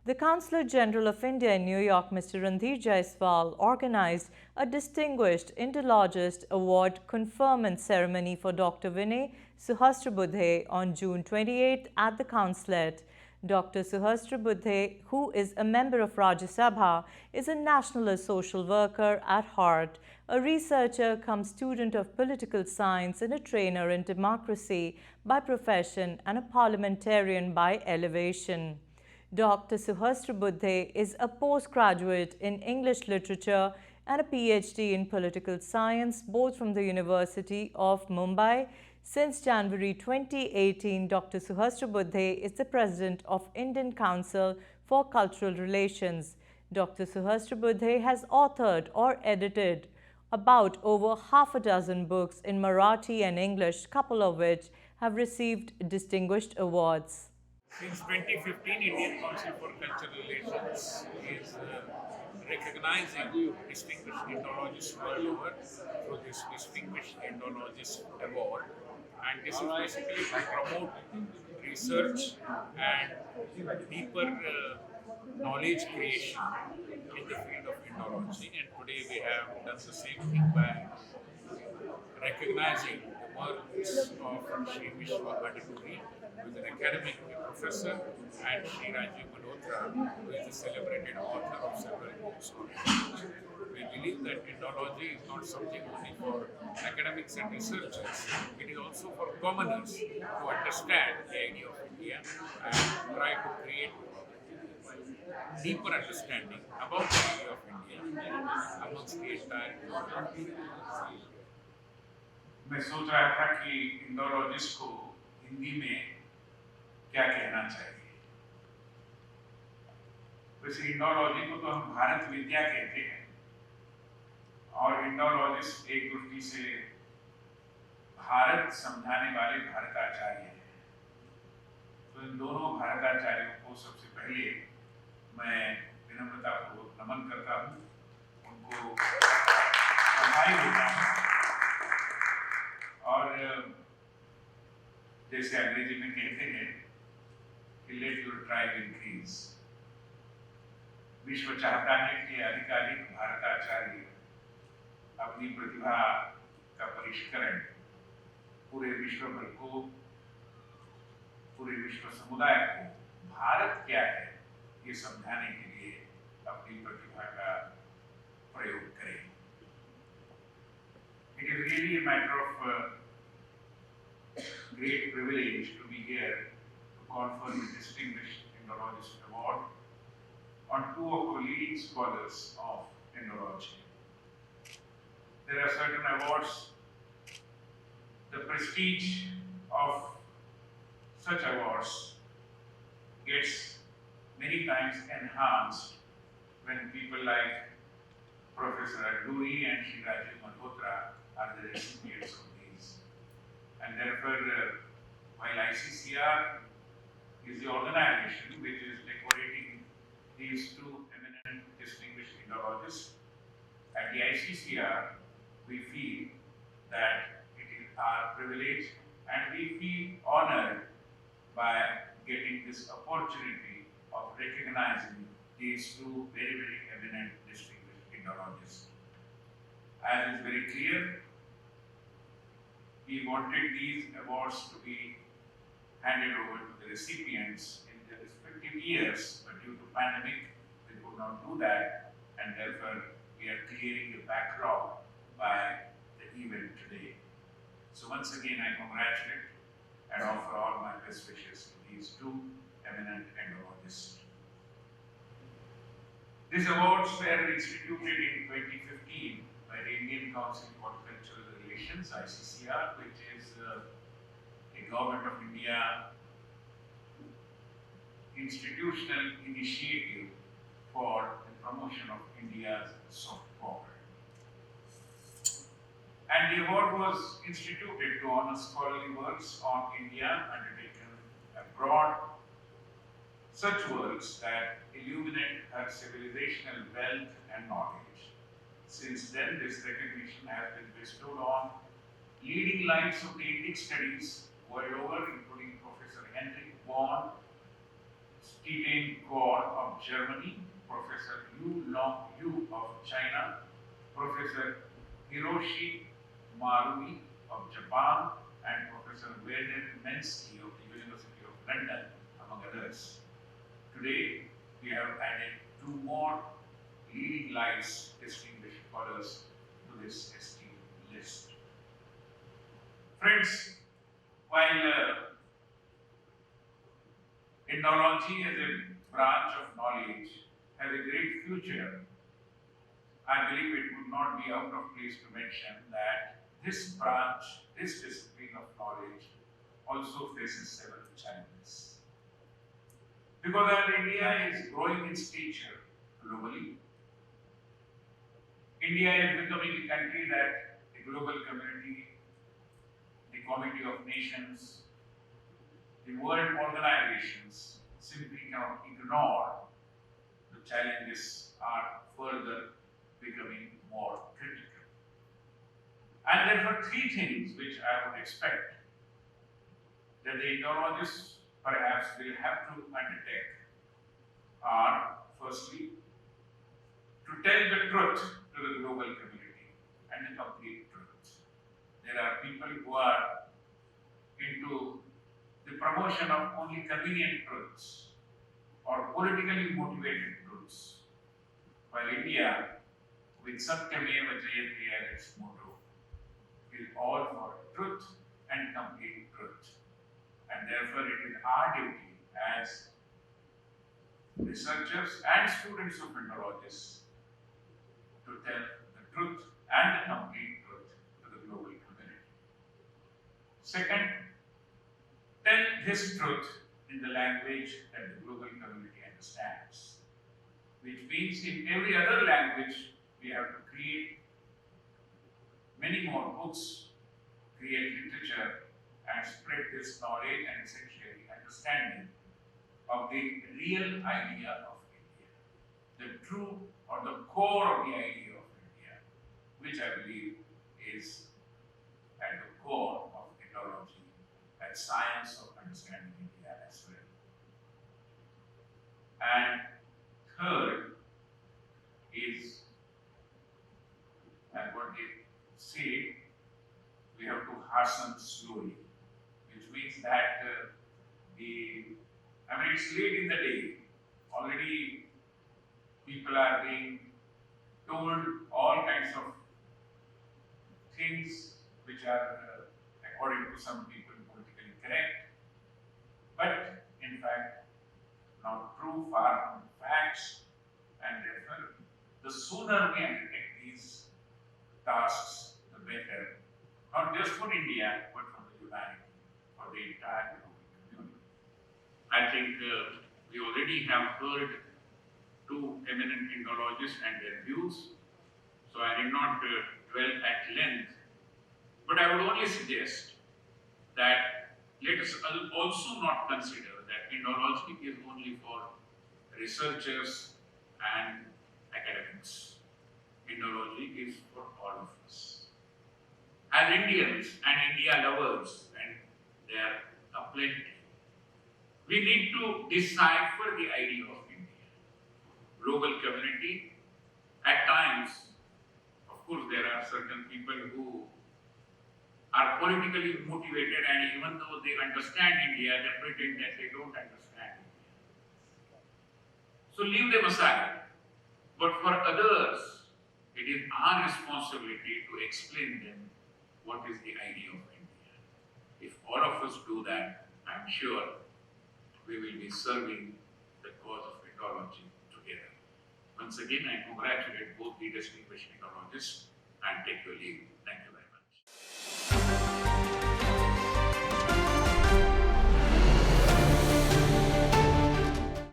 The Consulate General of India in New York, Mr. Randhir Jaiswal, organized a distinguished Indologist Award conferment ceremony for Dr. Vinay Sahasrabuddhe on June 28 at the Consulate. Dr. Sahasrabuddhe, who is a member of Rajya Sabha, is a nationalist social worker at heart, a researcher come student of political science and a trainer in democracy by profession and a parliamentarian by elevation. Dr. Sahasrabuddhe is a postgraduate in English literature and a PhD in political science, both from the University of Mumbai. Since January 2018, Dr. Sahasrabuddhe is the president of Indian Council for Cultural Relations. Dr. Sahasrabuddhe has authored or edited about over half a dozen books in Marathi and English, couple of which have received distinguished awards. Since 2015, Indian Council for Cultural Relations is recognizing distinguished Indologists world over through this Distinguished Indologist Award. And this is basically to promote research and deeper knowledge creation in the field of Indology. And today we have done the same thing by recognizing the works of Shri Vishwa Adituri, who is an academic professor, and Shri Rajiv Malhotra, who is a celebrated author of several books on Indology. We believe that Indology is not something only for academics and researchers, it is also for commoners to understand the idea of India and try to create deeper understanding about the idea of India amongst the entire community. मैं सोच रहा था कि Indologist को हिंदी में क्या कहना चाहिए। वैसे इंडोलॉजी को तो हम भारत विद्या कहते हैं और इंडोलॉजिस्ट एक दृष्टि से भारत समझाने वाले भारताचार्य हैं। तो इन दोनों भारताचार्यों को सबसे पहले मैं विनम्रतापूर्वक नमन करता हूँ, उनको बधाई देता हूँ। और जैसे अंग्रेजी में कहते हैं कि लेट योर ट्राइब इंक्रीज, विश्व चाहता है कि अधिकाधिक भारताचार्य अपनी प्रतिभा का परिष्करण पूरे विश्व भर को, पूरे विश्व समुदाय को भारत क्या है ये समझाने के लिए अपनी प्रतिभा का प्रयोग करें। It is really a matter of great privilege to be here to confer the Distinguished Indologist Award on two of our leading scholars of Indology. There are certain awards, the prestige of such awards gets many times enhanced when people like Professor Adituri and Shri Rajiv Malhotra are the recipients of these. And therefore, while ICCR is the organization which is decorating these two eminent distinguished Indologists, at the ICCR we feel that it is our privilege and we feel honored by getting this opportunity of recognizing these two very, very eminent distinguished Indologists. As is very clear, we wanted these awards to be handed over to the recipients in their respective years, but due to pandemic, we could not do that, and therefore we are clearing the backlog by the event today. So once again, I congratulate and offer all my best wishes to these two eminent Indologists. These awards were instituted in 2015 by the Indian Council for Cultural Relations, ICCR, which is a Government of India institutional initiative for the promotion of India's soft power. And the award was instituted to honor scholarly works on India undertaken abroad, such works that illuminate her civilizational wealth and knowledge. Since then, this recognition has been bestowed on leading lights of the Indic studies world over, including Professor Henrik Vaughan, Titan Core of Germany, Professor Yu Long Yu of China, Professor Hiroshi Marui of Japan, and Professor Werner Mensky of the University of London, among others. Today, we have added 2 more leading lights distinguished scholars to this esteemed list. Friends, while Indology as a branch of knowledge has a great future, I believe it would not be out of place to mention that this branch, this discipline of knowledge also faces several challenges. Because as India is growing in stature globally, India is becoming a country that the global community, the Committee of Nations, the world organizations simply cannot ignore. The challenges are further becoming more critical. And therefore 3 things which I would expect that the Indologists perhaps will have to undertake are, firstly, to tell the truth to the global community and the complete truth. There are people who are into the promotion of only convenient truths or politically motivated truths, while India, with Satyameva Jayate as its motto, is all for truth and complete truth. And therefore it is our duty as researchers and students of Indologists to tell the truth and the complete truth to the global community. Second, tell this truth in the language that the global community understands, which means in every other language we have to create many more books, create literature, and spread this knowledge and essentially understanding of the real idea of India, the true or the core of the idea of India, which I believe is at the core of Indology and science of understanding India as well. And third is, and what they say, we have to hasten slowly, which means that it's late in the day. Already people are being told all kinds of things which are, according to some people, politically correct, but in fact not true, far from facts, and therefore the sooner we undertake these tasks, the better, not just for India, but for the humanity, for the entire global community. I think we already have heard 2 eminent Indologists and their views, so I did not dwell at length, but I would only suggest that let us also not consider that Indology is only for researchers and academics. Indology is for all of us. As Indians and India lovers, and there are plenty, we need to decipher the idea of India. Global community, at times, of course, there are certain people who are politically motivated, and even though they understand India, they pretend that they don't understand India. So leave them aside. But for others, it is our responsibility to explain them what is the idea of India. If all of us do that, I'm sure we will be serving the cause of Indology together. Once again, I congratulate both the distinguished Indologists and take your leave. Thank you.